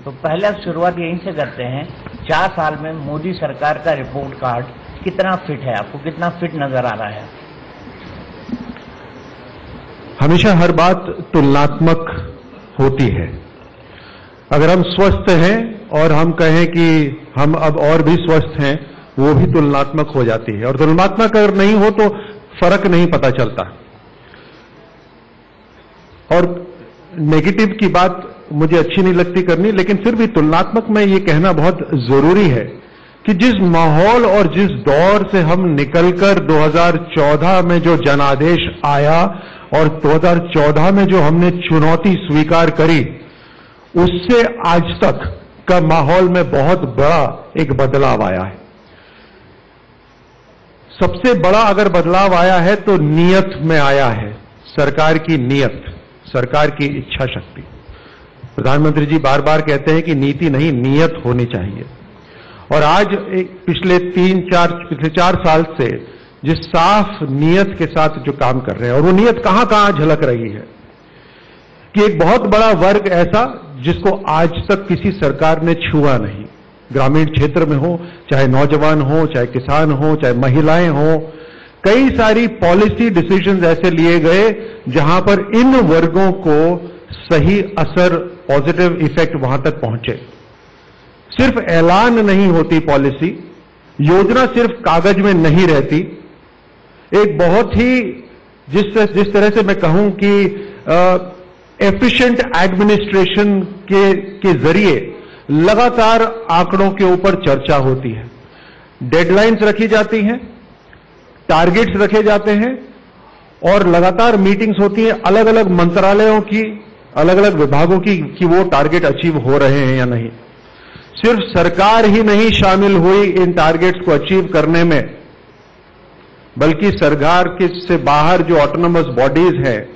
तो पहले आप शुरुआत यहीं से करते हैं। 4 साल में मोदी सरकार का रिपोर्ट कार्ड कितना फिट है, आपको कितना फिट नजर आ रहा है? हमेशा हर बात तुलनात्मक होती है। अगर हम स्वस्थ हैं और हम कहें कि हम अब और भी स्वस्थ हैं, वो भी तुलनात्मक हो जाती है, और तुलनात्मक अगर नहीं हो तो फर्क नहीं पता चलता। और नेगेटिव की बात मुझे अच्छी नहीं लगती करनी, लेकिन फिर भी तुलनात्मक में ये कहना बहुत जरूरी है कि जिस माहौल और जिस दौर से हम निकलकर 2014 में जो जनादेश आया और 2014 में जो हमने चुनौती स्वीकार करी, उससे आज तक का माहौल में बहुत बड़ा एक बदलाव आया है। सबसे बड़ा अगर बदलाव आया है तो नीयत में आया है, सरकार की नीयत, सरकार की इच्छा शक्ति। प्रधानमंत्री जी बार बार कहते हैं कि नीति नहीं, नीयत होनी चाहिए। और आज पिछले 4 साल से जिस साफ नीयत के साथ जो काम कर रहे हैं, और वो नीयत कहां कहां झलक रही है कि एक बहुत बड़ा वर्ग ऐसा जिसको आज तक किसी सरकार ने छुआ नहीं, ग्रामीण क्षेत्र में हो, चाहे नौजवान हो, चाहे किसान हो, चाहे महिलाएं हो, कई सारी पॉलिसी डिसीजंस ऐसे लिए गए जहां पर इन वर्गों को सही असर, पॉजिटिव इफेक्ट वहां तक पहुंचे। सिर्फ ऐलान नहीं होती पॉलिसी, योजना सिर्फ कागज में नहीं रहती, एक बहुत ही जिस तरह से मैं कहूं कि एफिशिएंट एडमिनिस्ट्रेशन के जरिए लगातार आंकड़ों के ऊपर चर्चा होती है, डेडलाइंस रखी जाती हैं, टारगेट्स रखे जाते हैं, और लगातार मीटिंग्स होती हैं अलग अलग मंत्रालयों की, अलग अलग विभागों की कि वो टारगेट अचीव हो रहे हैं या नहीं। सिर्फ सरकार ही नहीं शामिल हुई इन टारगेट्स को अचीव करने में, बल्कि सरकार के से बाहर जो ऑटोनोमस बॉडीज हैं,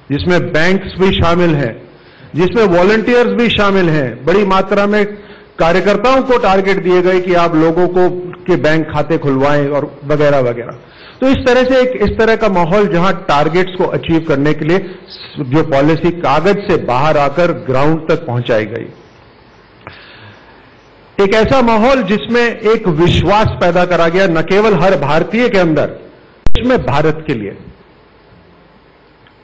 जिसमें बैंक्स भी शामिल हैं, जिसमें वॉलंटियर्स भी शामिल हैं, बड़ी मात्रा में कार्यकर्ताओं को टारगेट दिए गए कि आप लोगों को के बैंक खाते खुलवाएं और वगैरह वगैरह। तो इस तरह से इस तरह का माहौल जहां टारगेट्स को अचीव करने के लिए जो पॉलिसी कागज से बाहर आकर ग्राउंड तक पहुंचाई गई, एक ऐसा माहौल जिसमें एक विश्वास पैदा करा गया न केवल हर भारतीय के अंदर, इसमें भारत के लिए,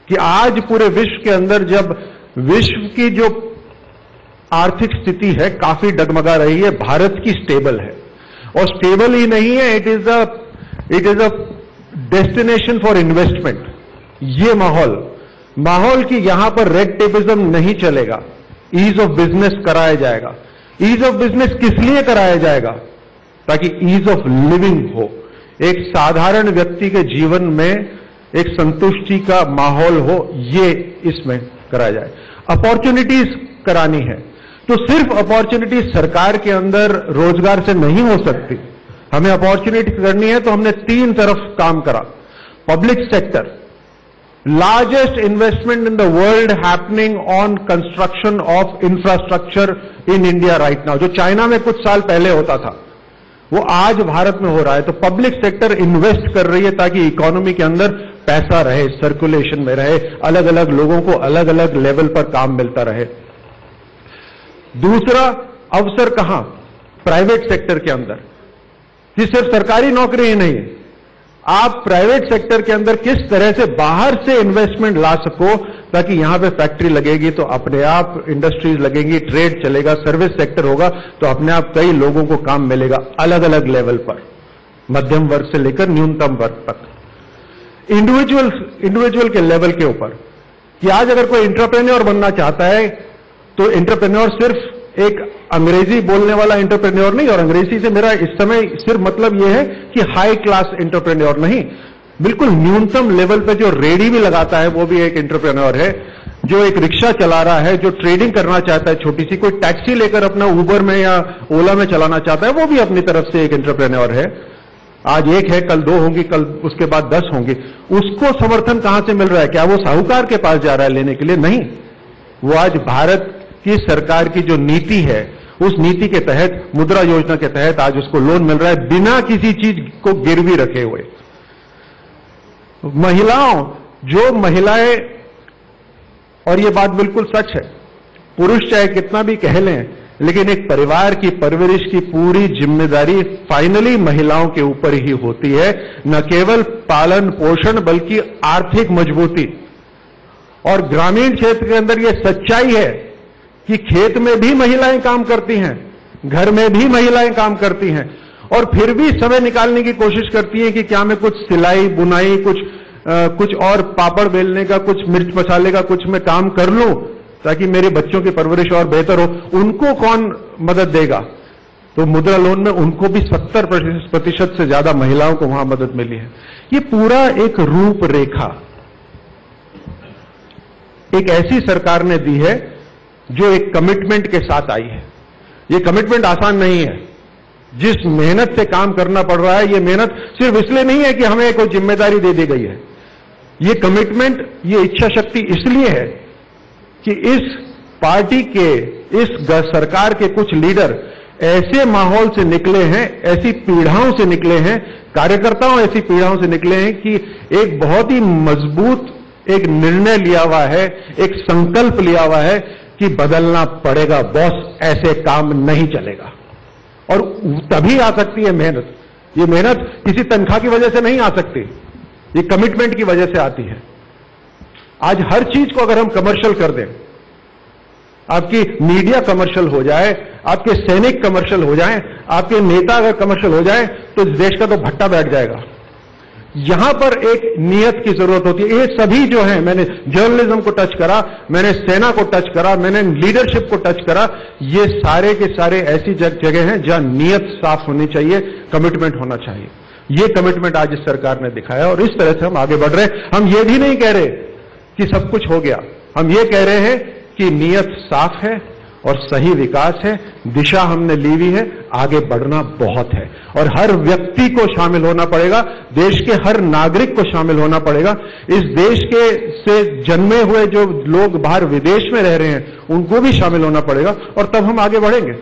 कि आज पूरे विश्व के अंदर जब विश्व की जो आर्थिक स्थिति है काफी डगमगा रही है, भारत की स्टेबल है, और स्टेबल ही नहीं है, it is a destination for investment. ये माहौल कि यहां पर रेड टेपिज्म नहीं चलेगा, ईज ऑफ बिजनेस कराया जाएगा। ईज ऑफ बिजनेस किस लिए कराया जाएगा? ताकि ईज ऑफ लिविंग हो, एक साधारण व्यक्ति के जीवन में एक संतुष्टि का माहौल हो, ये इसमें कराया जाए। अपॉर्चुनिटीज करानी है, तो सिर्फ अपॉर्चुनिटीज सरकार के अंदर रोजगार से नहीं हो सकती। हमें अपॉर्चुनिटी करनी है तो हमने 3 तरफ काम करा। Public sector, largest investment in the world happening on construction of infrastructure in India right now, जो चाइना में कुछ साल पहले होता था, वो आज भारत में हो रहा है। तो पब्लिक सेक्टर इन्वेस्ट कर रही है ताकि इकोनॉमी के अंदर पैसा रहे, सर्कुलेशन में रहे, अलग अलग लोगों को अलग अलग लेवल पर काम मिलता रहे। दूसरा अवसर कहां? प्राइवेट सेक्टर के अंदर, कि सिर्फ सरकारी नौकरी ही नहीं है, आप प्राइवेट सेक्टर के अंदर किस तरह से बाहर से इन्वेस्टमेंट ला सको, ताकि यहां पे फैक्ट्री लगेगी तो अपने आप इंडस्ट्रीज लगेंगी, ट्रेड चलेगा, सर्विस सेक्टर होगा तो अपने आप कई लोगों को काम मिलेगा अलग अलग लेवल पर, मध्यम वर्ग से लेकर न्यूनतम वर्ग तक, इंडिविजुअल के लेवल के ऊपर। कि आज अगर कोई एंटरप्रेन्योर बनना चाहता है तो एंटरप्रेन्योर सिर्फ एक अंग्रेजी बोलने वाला एंटरप्रेन्योर नहीं, और अंग्रेजी से मेरा इस समय सिर्फ मतलब यह है कि हाई क्लास एंटरप्रेन्योर नहीं, बिल्कुल न्यूनतम लेवल पे जो रेडी भी लगाता है वो भी एक एंटरप्रेन्योर है, जो एक रिक्शा चला रहा है, जो ट्रेडिंग करना चाहता है छोटी सी, कोई टैक्सी लेकर अपना उबर में या ओला में चलाना चाहता है, वो भी अपनी तरफ से एक एंटरप्रेन्योर है। आज एक है, कल 2 होंगी, कल उसके बाद 10 होंगी। उसको समर्थन कहां से मिल रहा है? क्या वो साहूकार के पास जा रहा है लेने के लिए? नहीं, वो आज भारत की सरकार की जो नीति है, उस नीति के तहत, मुद्रा योजना के तहत आज उसको लोन मिल रहा है बिना किसी चीज को गिरवी रखे हुए। महिलाएं, और ये बात बिल्कुल सच है, पुरुष चाहे कितना भी कह लें, लेकिन एक परिवार की परवरिश की पूरी जिम्मेदारी फाइनली महिलाओं के ऊपर ही होती है। न केवल पालन पोषण बल्कि आर्थिक मजबूती। और ग्रामीण क्षेत्र के अंदर यह सच्चाई है कि खेत में भी महिलाएं काम करती हैं, घर में भी महिलाएं काम करती हैं, और फिर भी समय निकालने की कोशिश करती हैं कि क्या मैं कुछ सिलाई बुनाई, कुछ और पापड़ बेलने का, कुछ मिर्च मसाले का कुछ मैं काम कर लूं ताकि मेरे बच्चों की परवरिश और बेहतर हो। उनको कौन मदद देगा? तो मुद्रा लोन में उनको भी 70% से ज्यादा महिलाओं को वहां मदद मिली है। ये पूरा एक रूपरेखा एक ऐसी सरकार ने दी है जो एक कमिटमेंट के साथ आई है। ये कमिटमेंट आसान नहीं है। जिस मेहनत से काम करना पड़ रहा है, ये मेहनत सिर्फ इसलिए नहीं है कि हमें कोई जिम्मेदारी दे दी गई है। ये कमिटमेंट, ये इच्छा शक्ति इसलिए है कि इस पार्टी के, इस सरकार के कुछ लीडर ऐसे माहौल से निकले हैं, ऐसी पीढ़ाओं से निकले हैं, कार्यकर्ताओं ऐसी पीढ़ाओं से निकले हैं कि एक बहुत ही मजबूत एक निर्णय लिया हुआ है, एक संकल्प लिया हुआ है कि बदलना पड़ेगा बॉस, ऐसे काम नहीं चलेगा। और तभी आ सकती है मेहनत। ये मेहनत किसी तनख्वाह की वजह से नहीं आ सकती, ये कमिटमेंट की वजह से आती है। आज हर चीज को अगर हम कमर्शियल कर दें, आपकी मीडिया कमर्शियल हो जाए, आपके सैनिक कमर्शियल हो जाएं, आपके नेता अगर कमर्शियल हो जाए, तो देश का तो भट्टा बैठ जाएगा। यहां पर एक नियत की जरूरत होती है। ये सभी जो है, मैंने जर्नलिज्म को टच करा, मैंने सेना को टच करा, मैंने लीडरशिप को टच करा, ये सारे के सारे ऐसी जगह हैं जहां नियत साफ होनी चाहिए, कमिटमेंट होना चाहिए। ये कमिटमेंट आज इस सरकार ने दिखाया और इस तरह से हम आगे बढ़ रहे हैं। हम ये भी नहीं कह रहे कि सब कुछ हो गया, हम ये कह रहे हैं कि नियत साफ है और सही विकास है, दिशा हमने ली हुई है, आगे बढ़ना बहुत है। और हर व्यक्ति को शामिल होना पड़ेगा, देश के हर नागरिक को शामिल होना पड़ेगा। इस देश के से जन्मे हुए जो लोग बाहर विदेश में रह रहे हैं, उनको भी शामिल होना पड़ेगा, और तब हम आगे बढ़ेंगे।